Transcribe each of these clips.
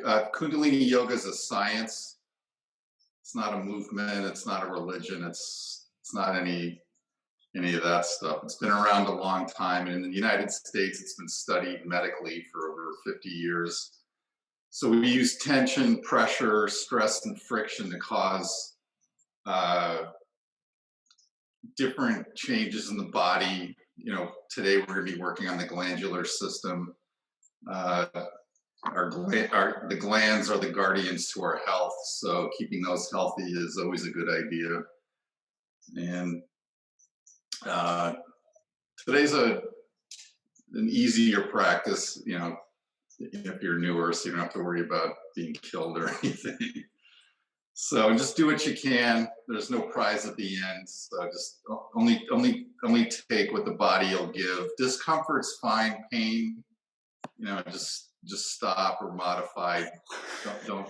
Kundalini yoga is a science. It's not a movement. It's not a religion. It's not any of that stuff. It's been around a long time, and in the United States, it's been studied medically for over 50 years. So we use tension, pressure, stress, and friction to cause uh, different changes in the body. Today we're going to be working on the glandular system. Uh, the glands are the guardians to our health, so keeping those healthy is always a good idea. And uh, today's an easier practice, if you're newer, so you don't have to worry about being killed or anything. So just do what you can. There's no prize at the end. So just only take what the body will give. Discomfort's fine. Pain, just stop or modify. Don't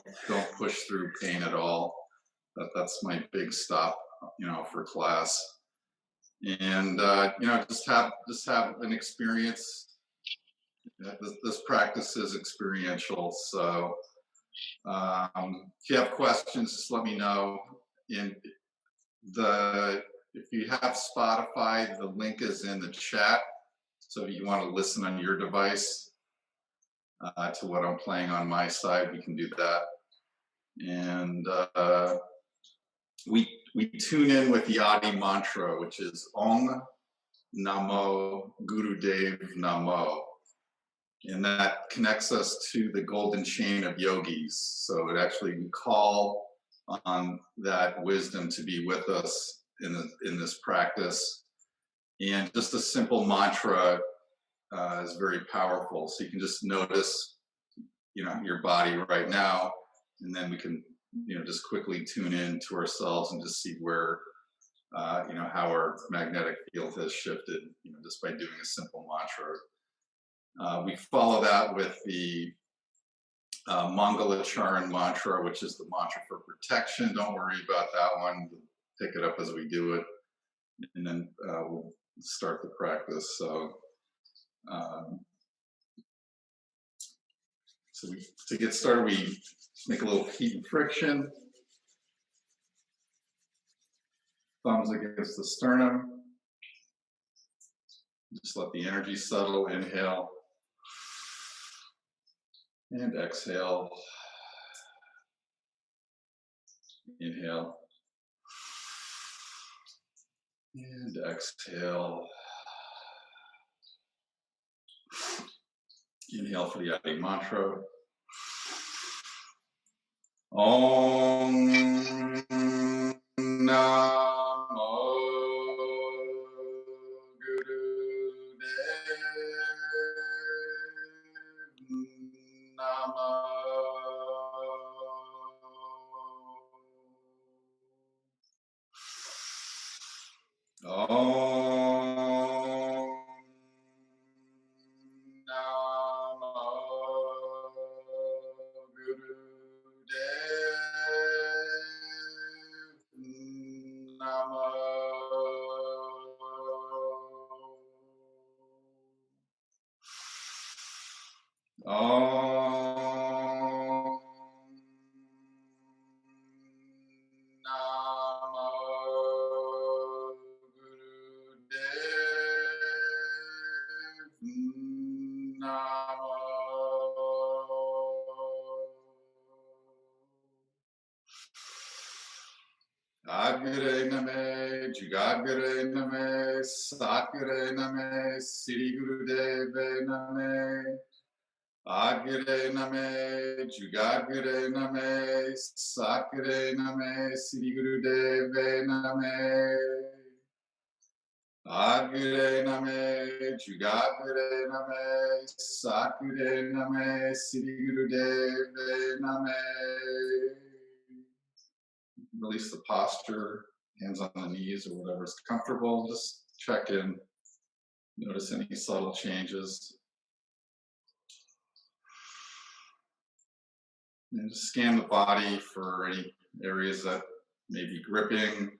push through pain at all. That's my big stop, for class. And just have an experience. This practice is experiential. So if you have questions, just let me know. And if you have Spotify, the link is in the chat. So if you want to listen on your device to what I'm playing on my side, we can do that. And we tune in with the Adi mantra, which is Om Namo Gurudev Namo. And that connects us to the golden chain of yogis. So it actually, we call on that wisdom to be with us in this practice. And just a simple mantra is very powerful. So you can just notice, your body right now, and then we can, just quickly tune in to ourselves and just see where, how our magnetic field has shifted, just by doing a simple mantra. We follow that with the Mangalacharan mantra, which is the mantra for protection. Don't worry about that one. We'll pick it up as we do it, and then we'll start the practice. So to get started, we make a little heat and friction. Thumbs against the sternum. Just let the energy settle. Inhale. And exhale. Inhale. And exhale. Inhale for the Adi mantra. Om Namo Gurudev Namo. Om Namo Gurudev Namo. Om Namo Gurudev Namo. Agre Name, Jugagre Name, Sakre Name, Sri Gurudeve Name. Agre Name, Jugagre Name, Sakre Name, Sri Gurudeve Name. Agre Name, Jugagre Name, Sakre Name, Sri Gurudeve Name. Release the posture, hands on the knees or whatever's comfortable. Just check in, notice any subtle changes. And just scan the body for any areas that may be gripping,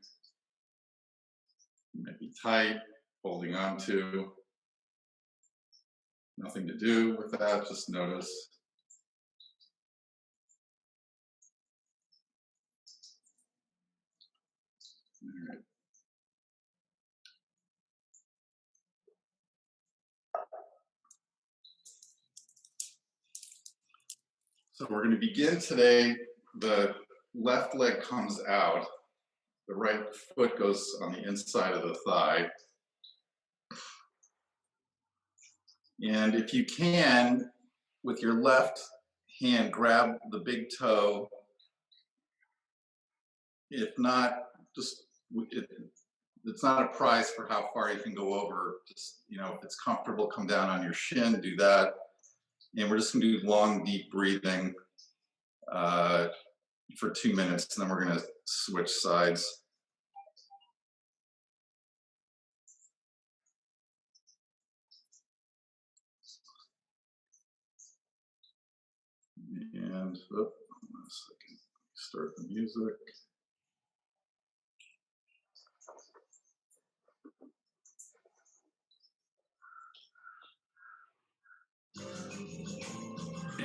may be tight, holding on to. Nothing to do with that, just notice. So we're going to begin today. The left leg comes out, the right foot goes on the inside of the thigh. And if you can, with your left hand, grab the big toe. If not, just it's not a prize for how far you can go over. Just, if it's comfortable, come down on your shin, do that. And we're just going to do long, deep breathing for 2 minutes, and then we're going to switch sides. And oh, a second, start the music.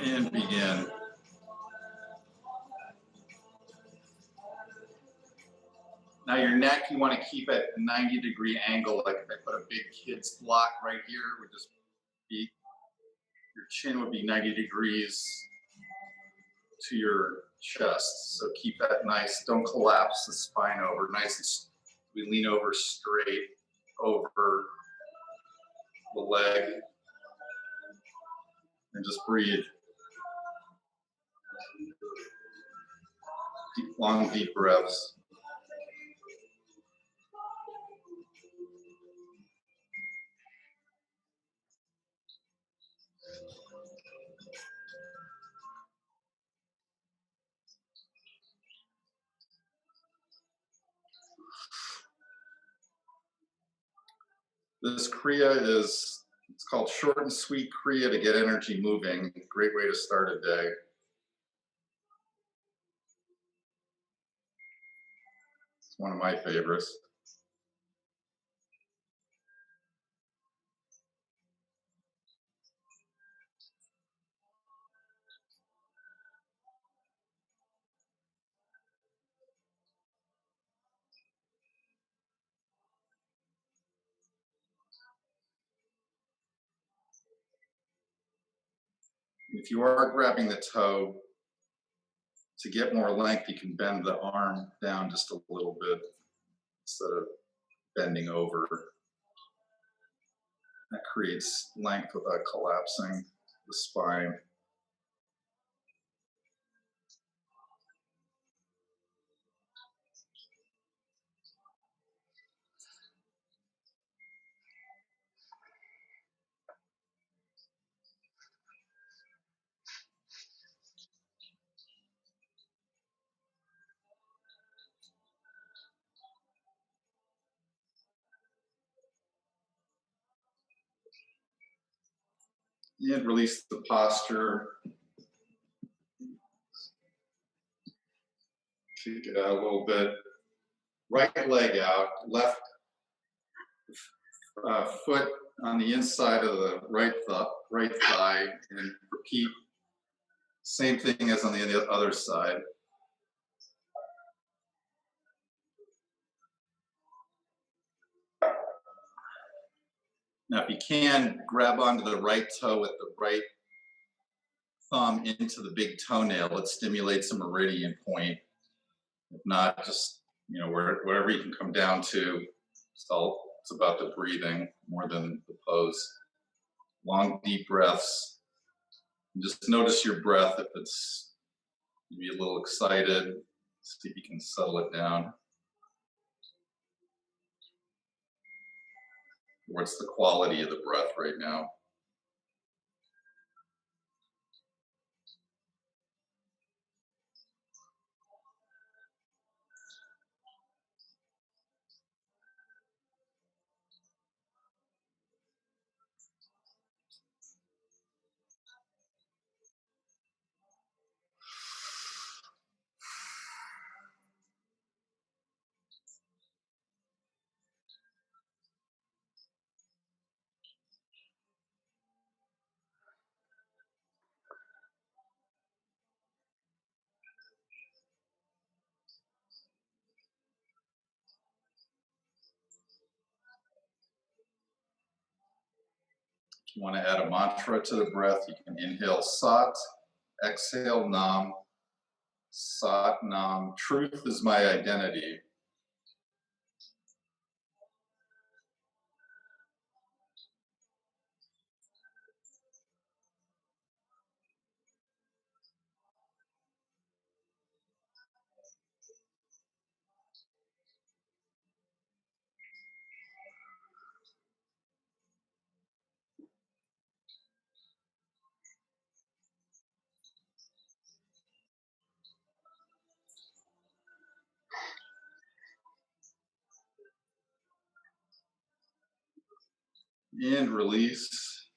And begin. Now your neck, you want to keep at a 90-degree angle. Like if I put a big kid's block right here, would just be, your chin would be 90 degrees to your chest. So keep that nice. Don't collapse the spine over. Nice and we lean over straight over the leg. And just breathe. Long, deep breaths. This Kriya it's called short and sweet Kriya to get energy moving. Great way to start a day. It's one of my favorites. If you are grabbing the toe, to get more length, you can bend the arm down just a little bit instead of bending over. That creates length without collapsing the spine. And release the posture. Shake it out a little bit. Right leg out, left foot on the inside of the right thigh, and repeat same thing as on the other side. Now, if you can, grab onto the right toe with the right thumb into the big toenail. It stimulates a meridian point. If not, just wherever you can come down to. It's about the breathing more than the pose. Long, deep breaths. And just notice your breath. If it's maybe a little excited, see if you can settle it down. What's the quality of the breath right now? If you want to add a mantra to the breath, you can inhale Sat, Exhale, Nam. Sat Nam. Truth is my identity. And release.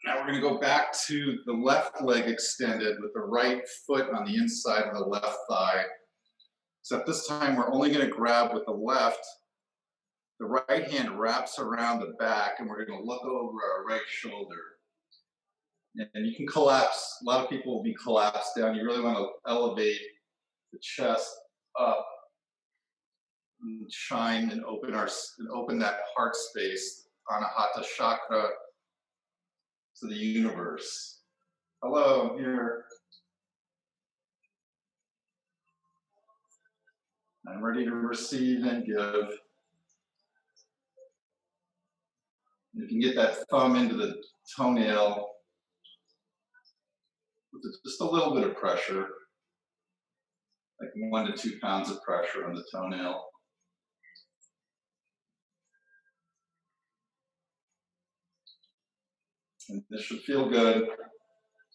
Now we're going to go back to the left leg extended with the right foot on the inside of the left thigh. Except this time we're only going to grab with the left. The right hand wraps around the back and we're going to look over our right shoulder. And you can collapse. A lot of people will be collapsed down. You really want to elevate the chest up and shine and open that heart space, Anahata chakra, to the universe. Hello, I'm here. I'm ready to receive and give. You can get that thumb into the toenail with just a little bit of pressure, like 1 to 2 pounds of pressure on the toenail. And this should feel good.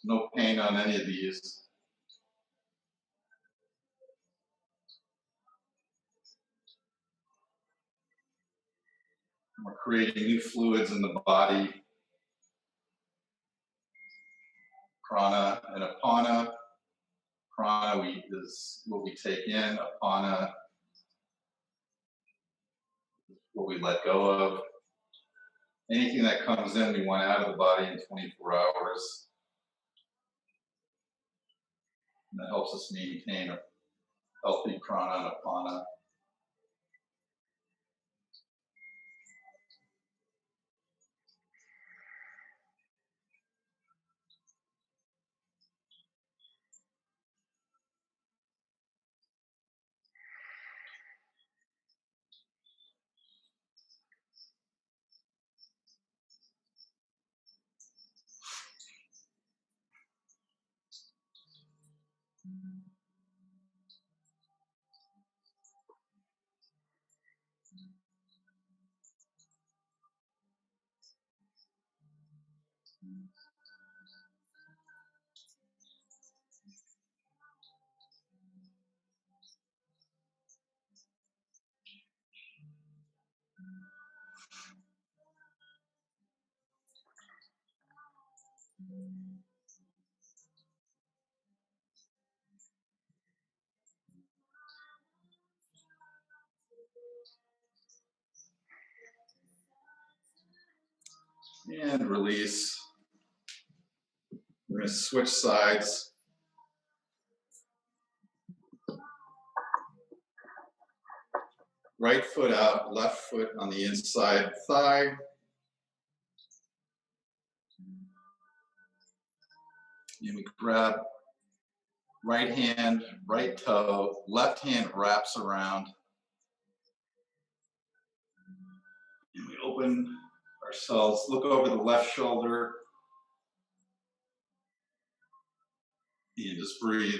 No pain on any of these. We're creating new fluids in the body, prana and apana. Prana is what we take in, apana is what we let go of. Anything that comes in, we want out of the body in 24 hours. And that helps us maintain a healthy prana and apana. And release. We're going to switch sides. Right foot out, left foot on the inside thigh. And we grab right hand, right toe, left hand wraps around. And we open ourselves, look over the left shoulder. And just breathe.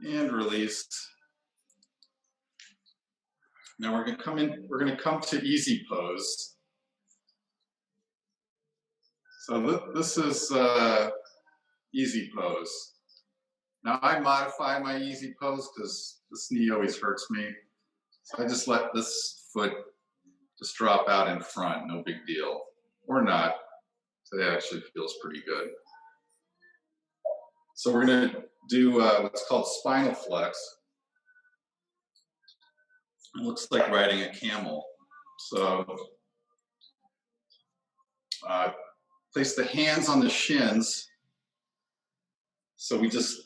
and release. Now we're going to come to easy pose. So this is easy pose. Now I modify my easy pose because this knee always hurts me. So I just let this foot just drop out in front, no big deal. Or not. Today actually feels pretty good. So we're going to do what's called spinal flex. It looks like riding a camel. So place the hands on the shins. So we just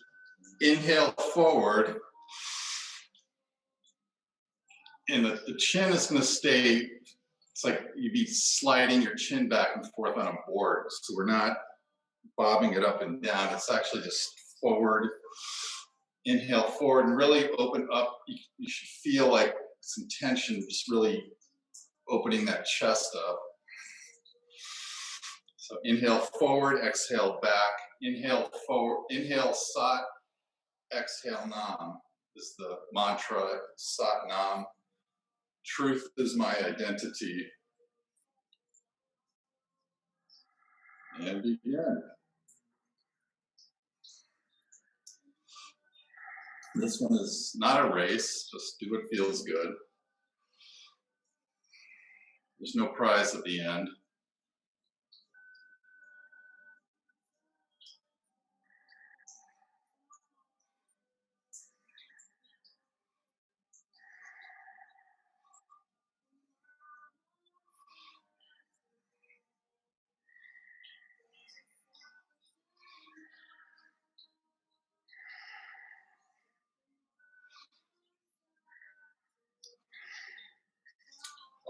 inhale forward, and the chin is going to stay. It's like you'd be sliding your chin back and forth on a board. So we're not bobbing it up and down. It's actually just forward. Inhale forward and really open up. You should feel like some tension, just really opening that chest up. So inhale forward, exhale back. Inhale forward, inhale Sat, exhale Nam. This is the mantra, Sat Nam. Truth is my identity. And begin. This one is not a race, just do what feels good. There's no prize at the end.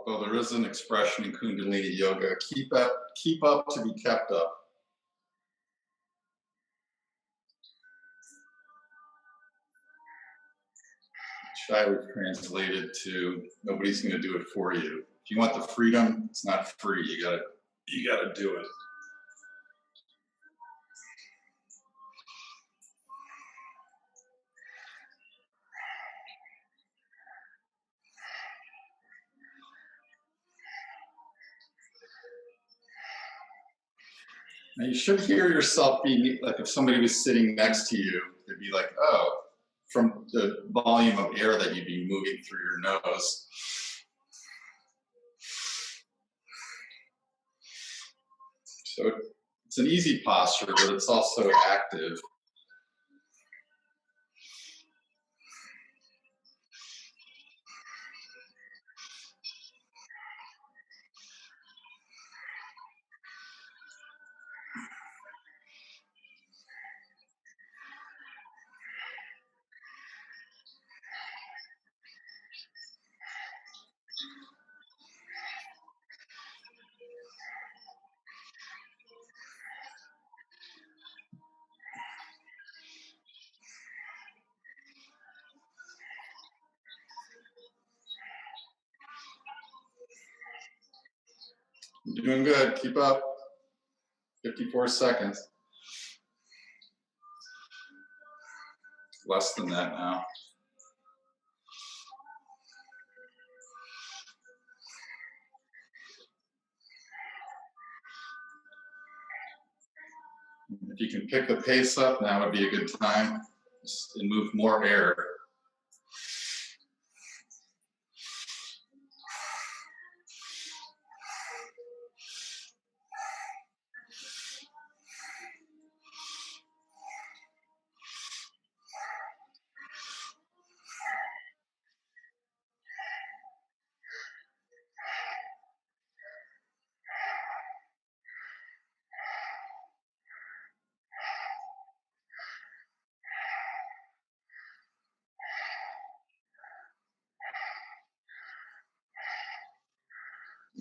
Although there is an expression in Kundalini Yoga, keep up to be kept up. Which I would translate it to, nobody's going to do it for you. If you want the freedom, it's not free. You gotta do it. Now you should hear yourself being like, if somebody was sitting next to you, they'd be like, oh, from the volume of air that you'd be moving through your nose. So it's an easy posture, but it's also active. You're doing good. Keep up. 54 seconds. Less than that now. If you can pick the pace up, now would be a good time. And move more air.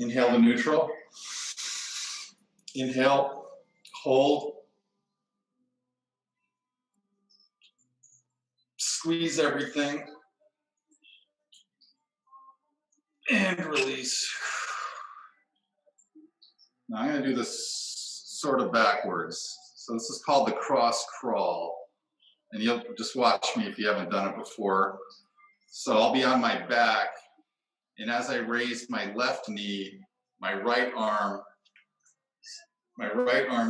Inhale to neutral. Inhale, hold. Squeeze everything. And release. Now I'm going to do this sort of backwards. So this is called the cross crawl. And you'll just watch me if you haven't done it before. So I'll be on my back, and as I raise my left knee, my right arm,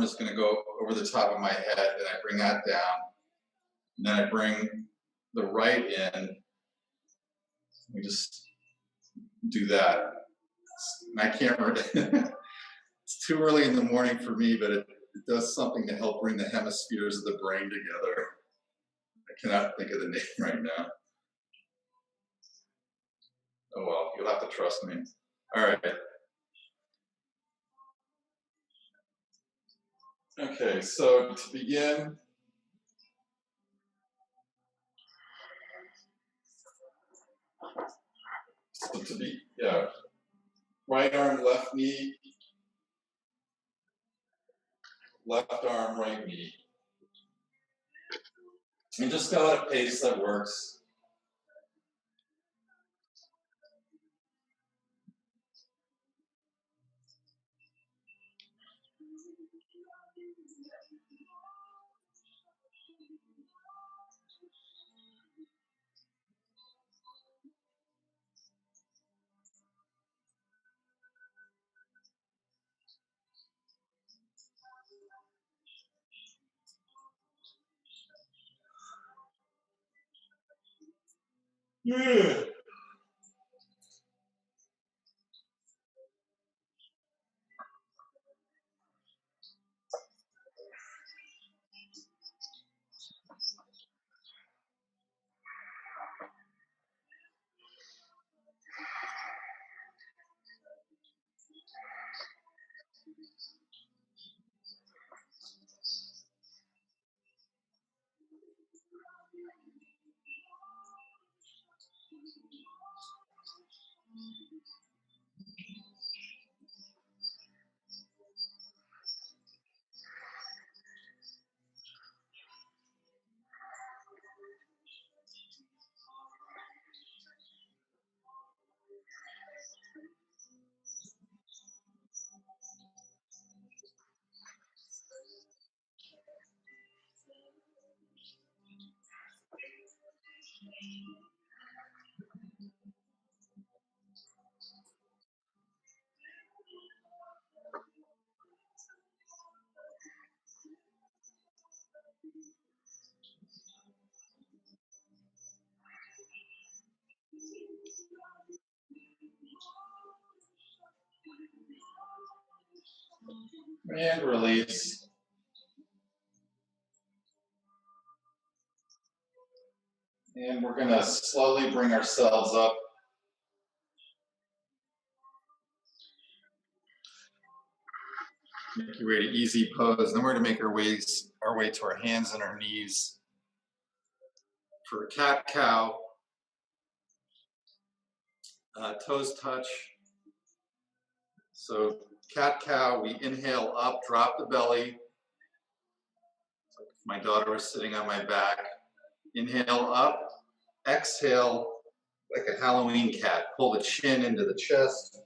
is going to go over the top of my head, and I bring that down. And then I bring the right in. We just do that. And I can't. It's too early in the morning for me, but it does something to help bring the hemispheres of the brain together. I cannot think of the name right now. Oh well, you'll have to trust me. All right. Okay, so to begin, right arm, left knee, left arm, right knee. And just go at a pace that works. Yeah. And release. And we're going to slowly bring ourselves up. Make your way to easy pose. Then we're going to make our way to our hands and our knees for cat cow. Toes touch. So cat cow, we inhale up, drop the belly. My daughter was sitting on my back. Inhale up, exhale like a Halloween cat. Pull the chin into the chest.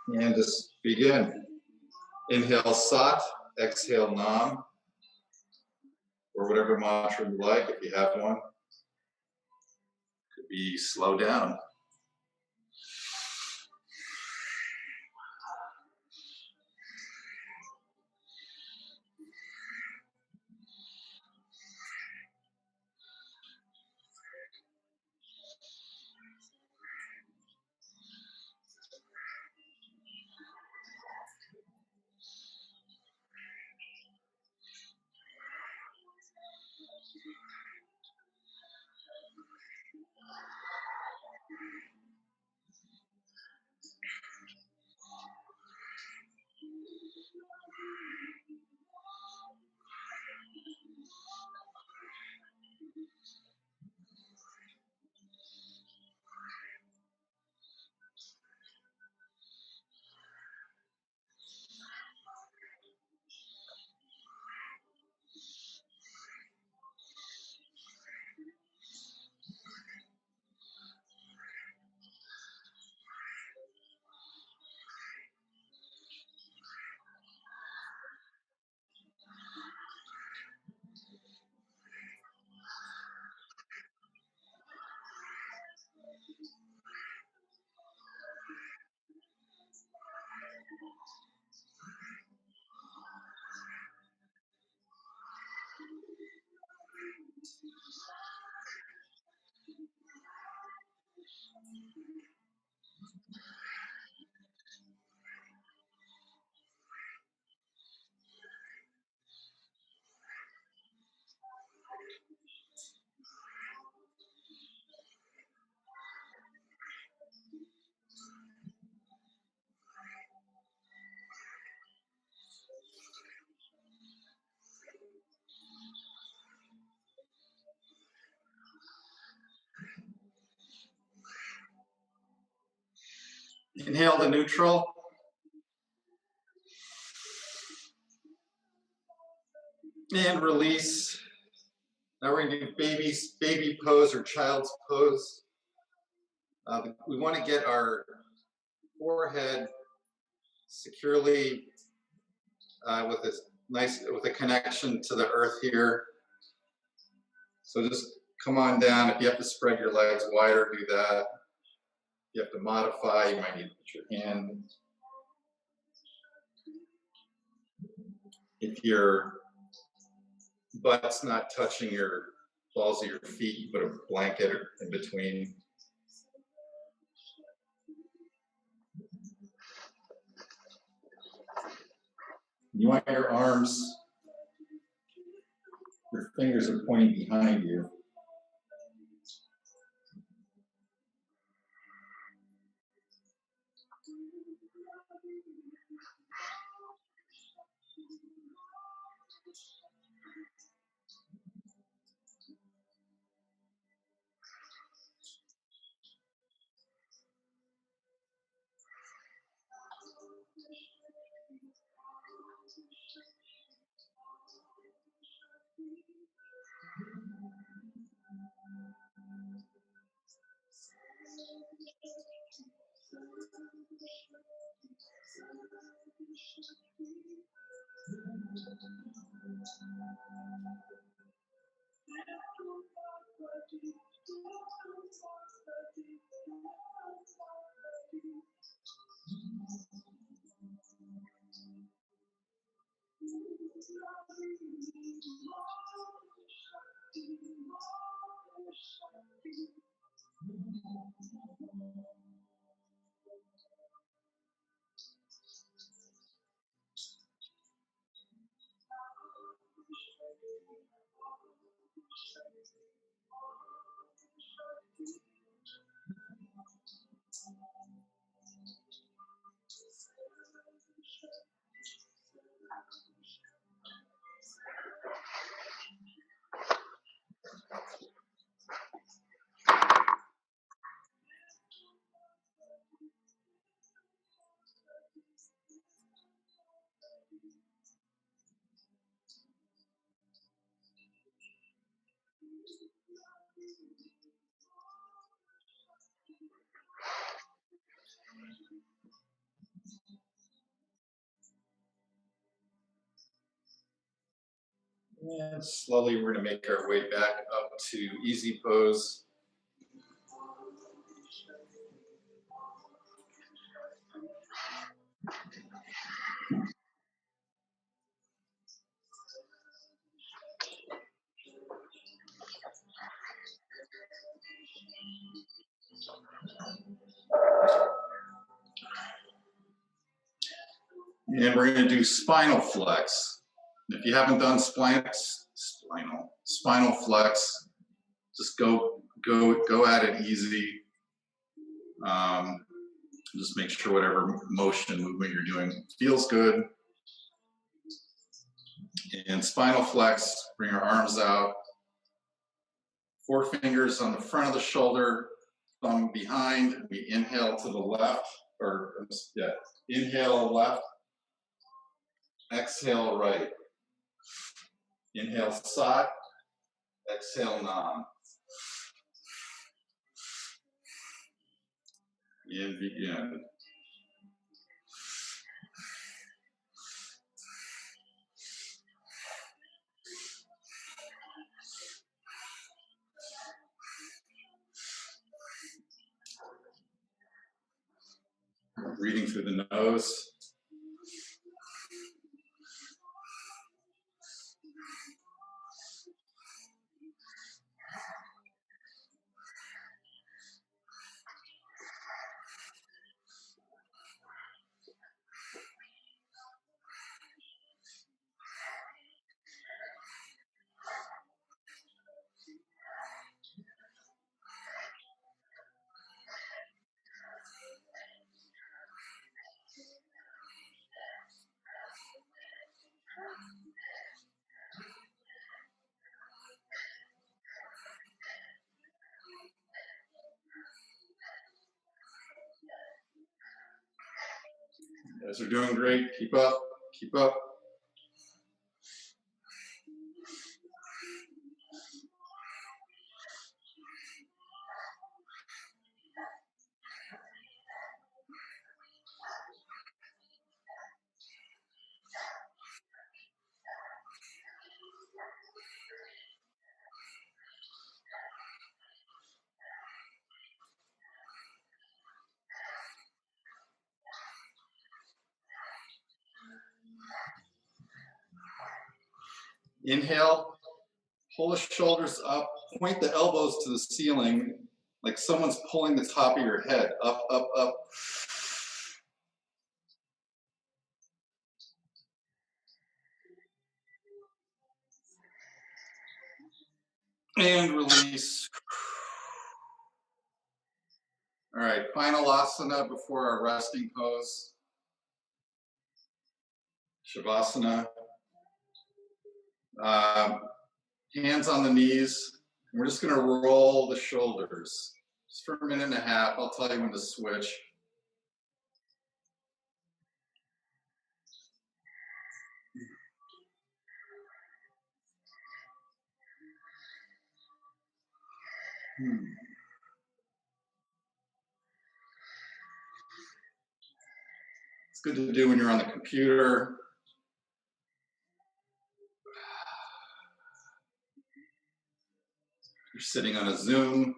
And just begin. Inhale Sat, exhale Nam, or whatever mantra you like if you have one. Could be slow down. Inhale to neutral. And release. Now we're going to do baby pose or child's pose. We want to get our forehead securely with a connection to the earth here. So just come on down. If you have to spread your legs wider, do that. If you have to modify, you might need to put your hand. If your butt's not touching your balls of your feet, you put a blanket in between. You want your arms, your fingers are pointing behind you. And slowly we're going to make our way back up to easy pose. And we're going to do spinal flex. If you haven't done spinal flex, just go at it easy. Just make sure whatever motion movement you're doing feels good. And spinal flex, bring our arms out. 4 fingers on the front of the shoulder, thumb behind. We inhale to the left, inhale left, exhale right. Inhale sat, exhale nam. And begin. Breathing through the nose. You guys are doing great. Keep up. Keep up. Inhale, pull the shoulders up, point the elbows to the ceiling like someone's pulling the top of your head up, up, up. And release. All right, final asana before our resting pose. Shavasana. Hands on the knees. We're just gonna roll the shoulders. Just for a minute and a half. I'll tell you when to switch. It's good to do when you're on the computer. You're sitting on a Zoom.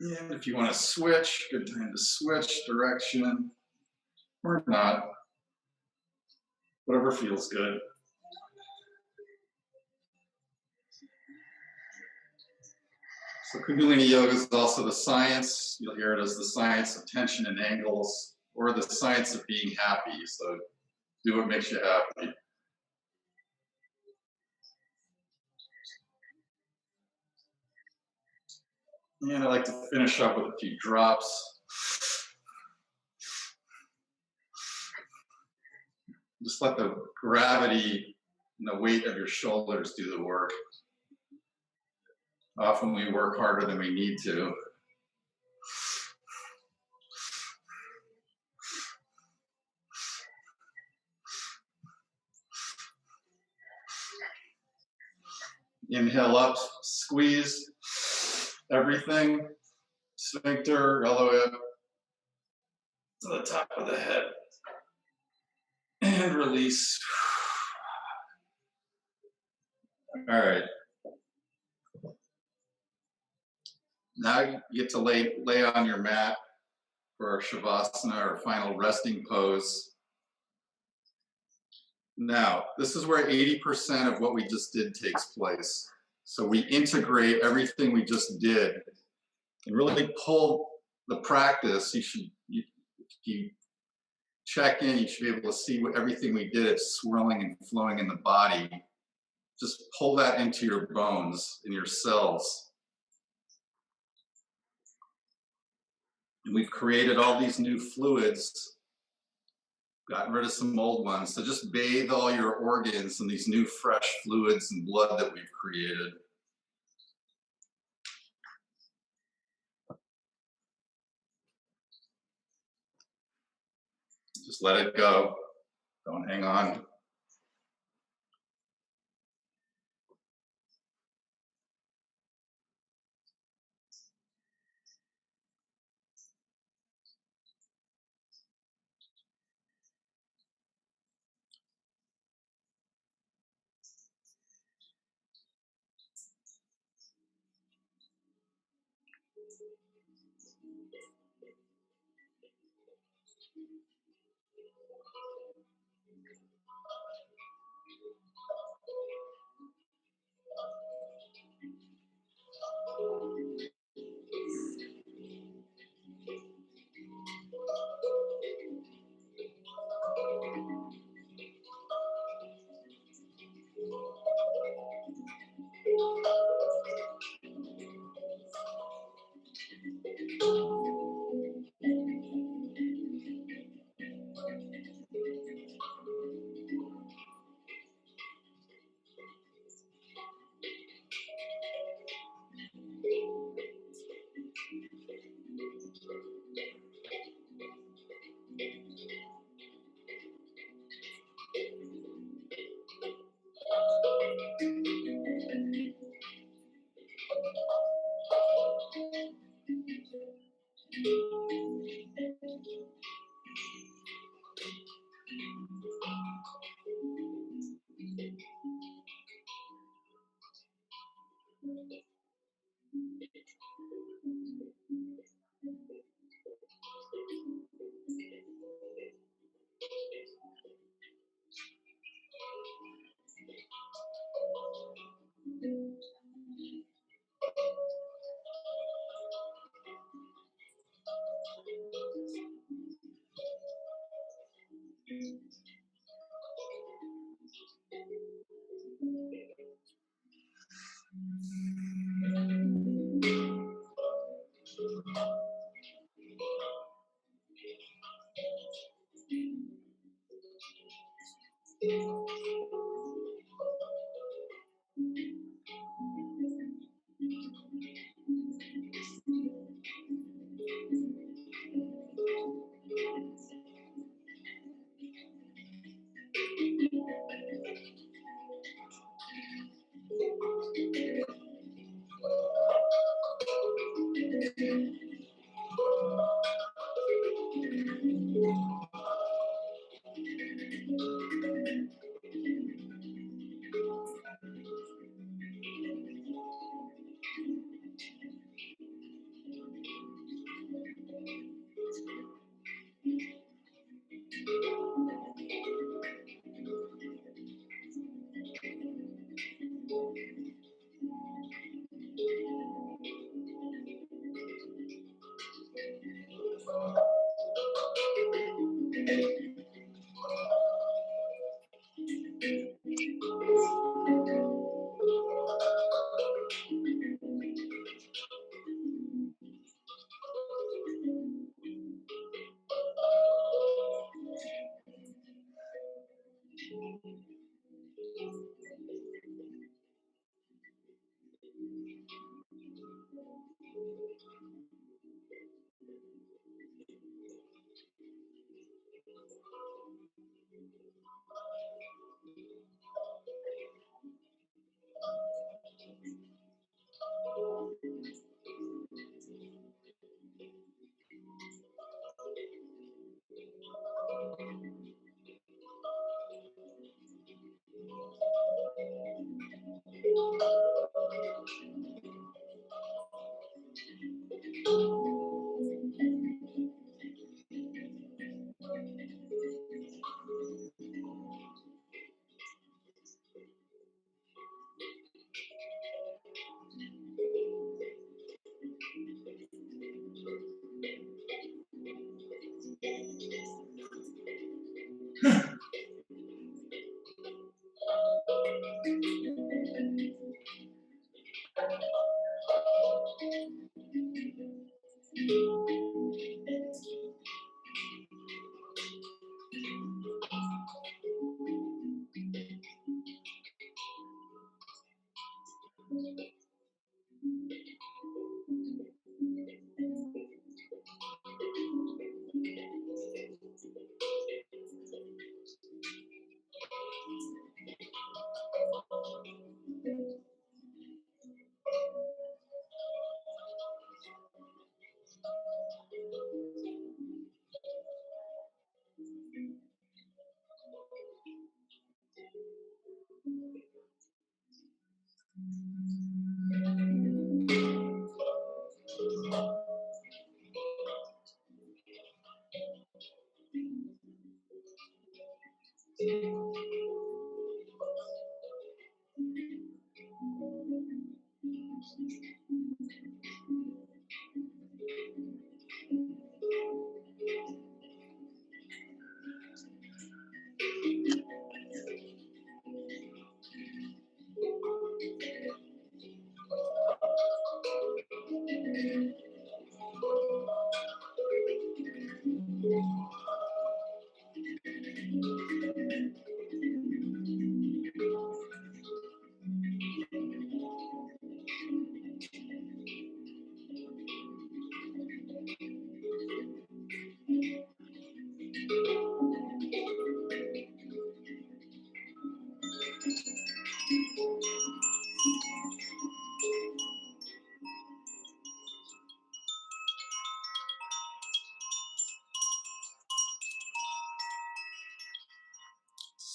And if you want to switch, good time to switch direction or not. Whatever feels good. So Kundalini Yoga is also the science. You'll hear it as the science of tension and angles, or the science of being happy. So do what makes you happy. And I like to finish up with a few drops. Just let the gravity and the weight of your shoulders do the work. Often we work harder than we need to. Inhale up, squeeze everything, sphincter, all the way up to the top of the head. And release. All right. Now you get to lay on your mat for our Shavasana, our final resting pose. Now, this is where 80% of what we just did takes place. So we integrate everything we just did and really pull the practice. If you check in, you should be able to see what everything we did, it's swirling and flowing in the body. Just pull that into your bones, in your cells. And we've created all these new fluids, gotten rid of some old ones. So just bathe all your organs in these new fresh fluids and blood that we've created. Just let it go. Don't hang on.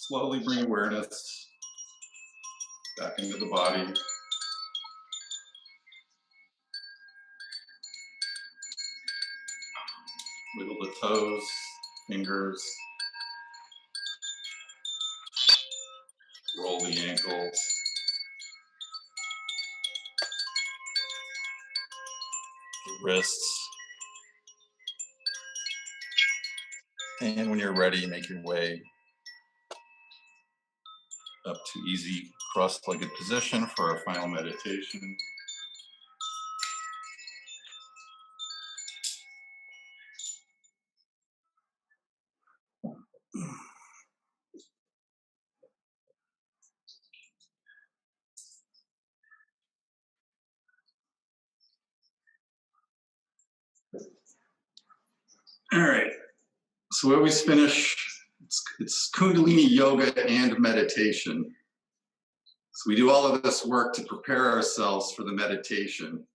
slowly bring awareness back into the body. Wiggle the toes, fingers, roll the ankles, the wrists. And when you're ready, make your way up to easy cross-legged position for our final meditation. All right, so we always finish, it's Kundalini yoga and meditation. So we do all of this work to prepare ourselves for the meditation.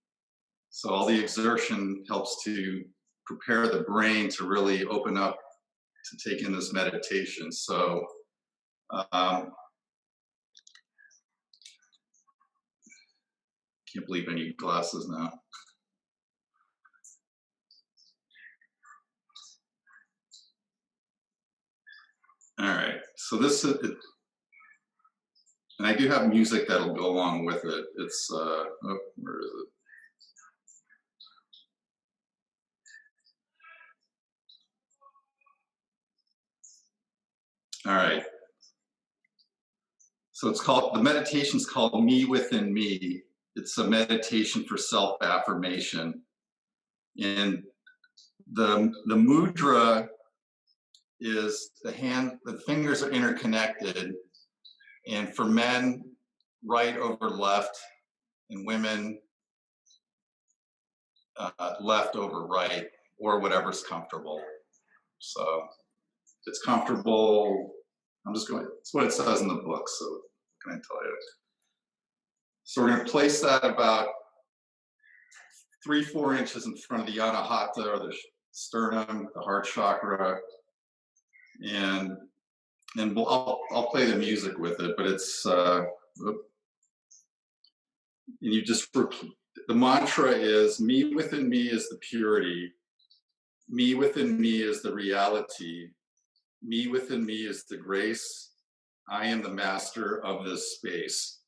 So all the exertion helps to prepare the brain to really open up to take in this meditation. So can't believe I need glasses now. All right, so this is, and I do have music that'll go along with it. It's, oh, where is it? All right. So it's called, the meditation's called Me Within Me. It's a meditation for self-affirmation. And the mudra is the fingers are interconnected. And for men, right over left, and women, left over right, or whatever's comfortable. So if it's comfortable, I'm just going, it's what it says in the book, so what can I tell you? So we're going to place that about 3-4 inches in front of the anahata, or the sternum, the heart chakra, and I'll play the music with it, but it's and you just repeat. The mantra is, me within me is the purity, me within me is the reality, me within me is the grace, I am the master of this space.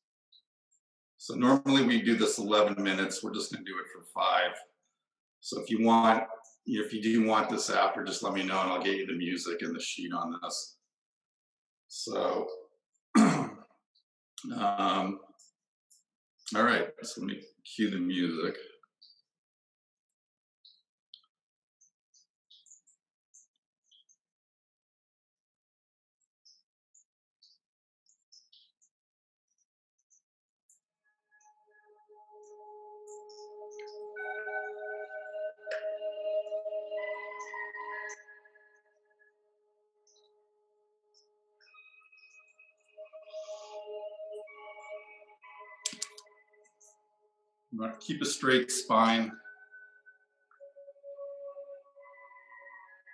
So normally we do this 11 minutes, we're just going to do it for 5. So if you do want this after, just let me know and I'll get you the music and the sheet on this. So, all right, so let me cue the music. You want to keep a straight spine.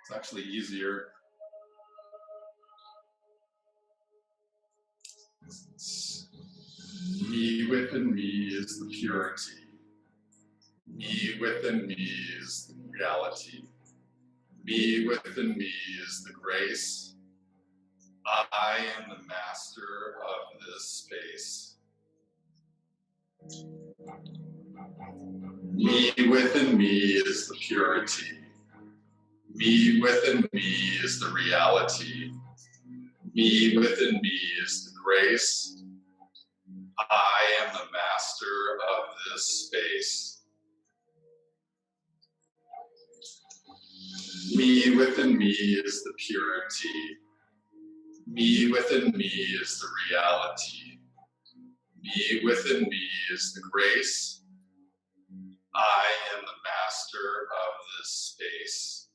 It's actually easier. Me within me is the purity. Me within me is the reality. Me within me is the grace. I am the master of this space. Me within me is the purity. Me within me is the reality. Me within me is the grace. I am the master of this space. Me within me is the purity. Me within me is the reality. Me within me is the grace. I am the master of this space.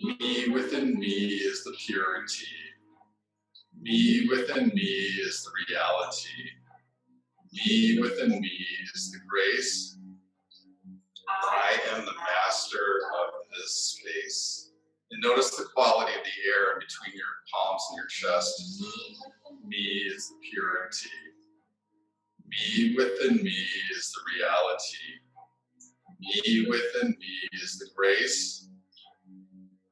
Me within me is the purity. Me within me is the reality. Me within me is the grace. I am the master of this space. And notice the quality of the air in between your palms and your chest. Me is the purity. Me within me is the reality. Me within me is the grace.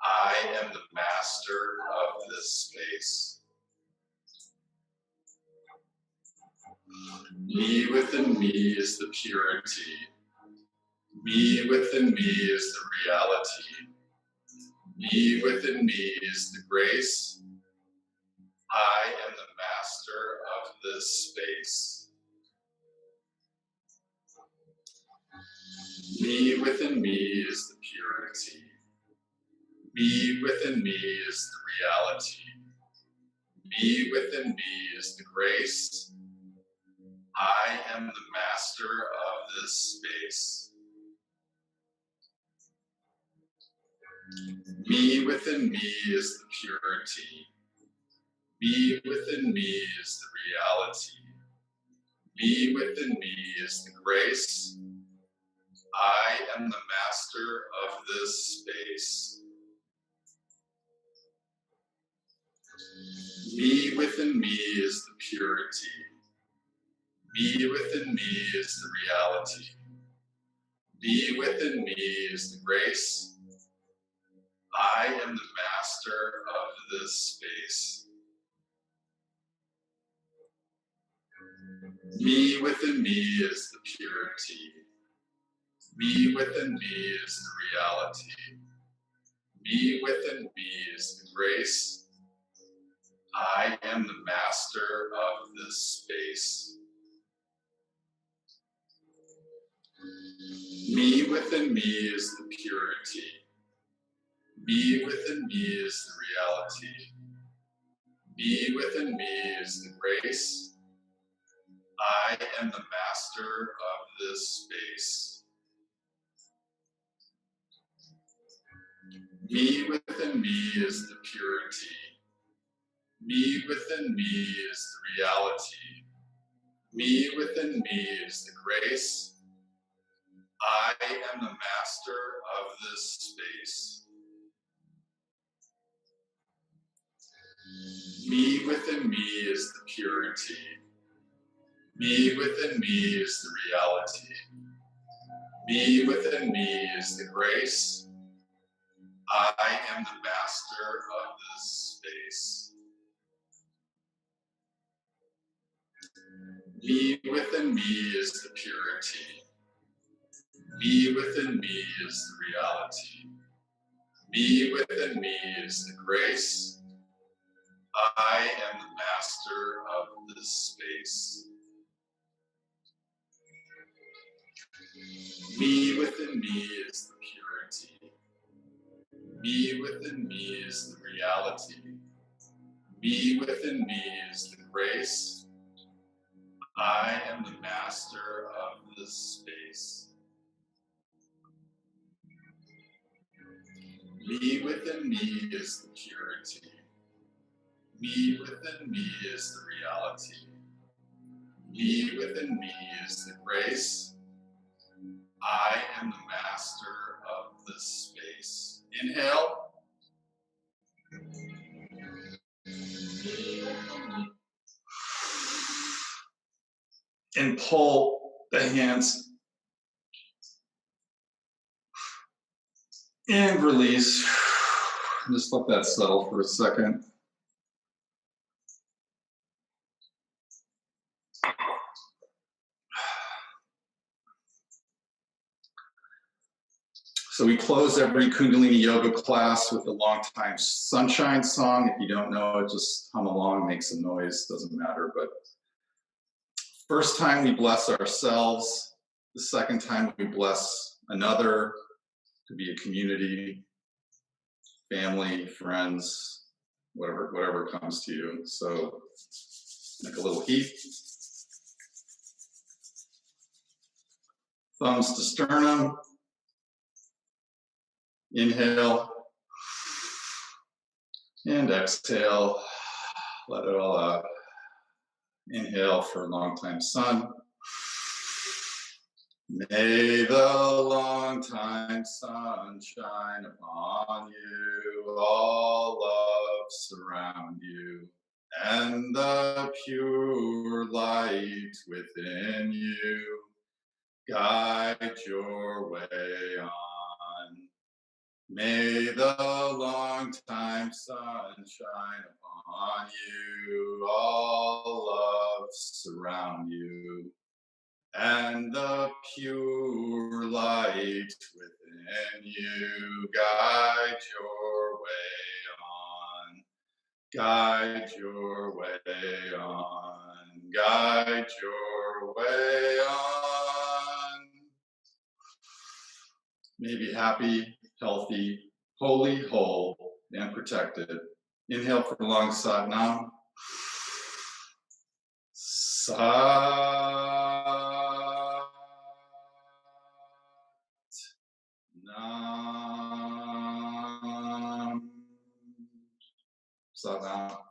I am the master of this space. Me within me is the purity. Me within me is the reality. Me within me is the grace. I am the master of this space. Me within me is the purity. Me within me is the reality. Me within me is the grace. I am the master of this space. Me within me is the purity. Me within me is the reality. Me within me is the grace. I am the master of this space. Me within me is the purity. Me within me is the reality. Me within me is the grace. I am the master of this space. Me within me is the purity. Me within me is the reality. Me within me is the grace. I am the master of this space. Me within me is the purity. Me within me is the reality. Me within me is the grace. I am the master of this space. Me within me is the purity. Me within me is the reality. Me within me is the grace. I am the master of this space. Me within me is the purity. Me within me is the reality. Me within me is the grace. I am the master of this space. Me within me is the purity. Me within me is the reality. Me within me is the grace. I am the master of this space. Me within me is the purity. Me within me is the reality. Me within me is the grace. I am the master of this space. Me within me is the purity. Me within me is the reality. Me within me is the grace. I am the master of this space. Inhale. And pull the hands. And release. Just let that settle for a second. So we close every Kundalini yoga class with a long time sunshine song. If you don't know it, just hum along, make some noise, doesn't matter. But first time we bless ourselves. The second time we bless another. Could be a community, family, friends, whatever comes to you. So make a little heat. Thumbs to sternum. Inhale and exhale. Let it all out. Inhale for a long time sun. May the long time sun shine upon you, all love surround you, and the pure light within you guide your way on. May the long time sun shine upon you, all love surround you, and the pure light within you guide your way on, guide your way on, guide your way on. May be happy, healthy, holy, whole, and protected. Inhale for a long Sat Nam. Sat Nam. Sat Nam.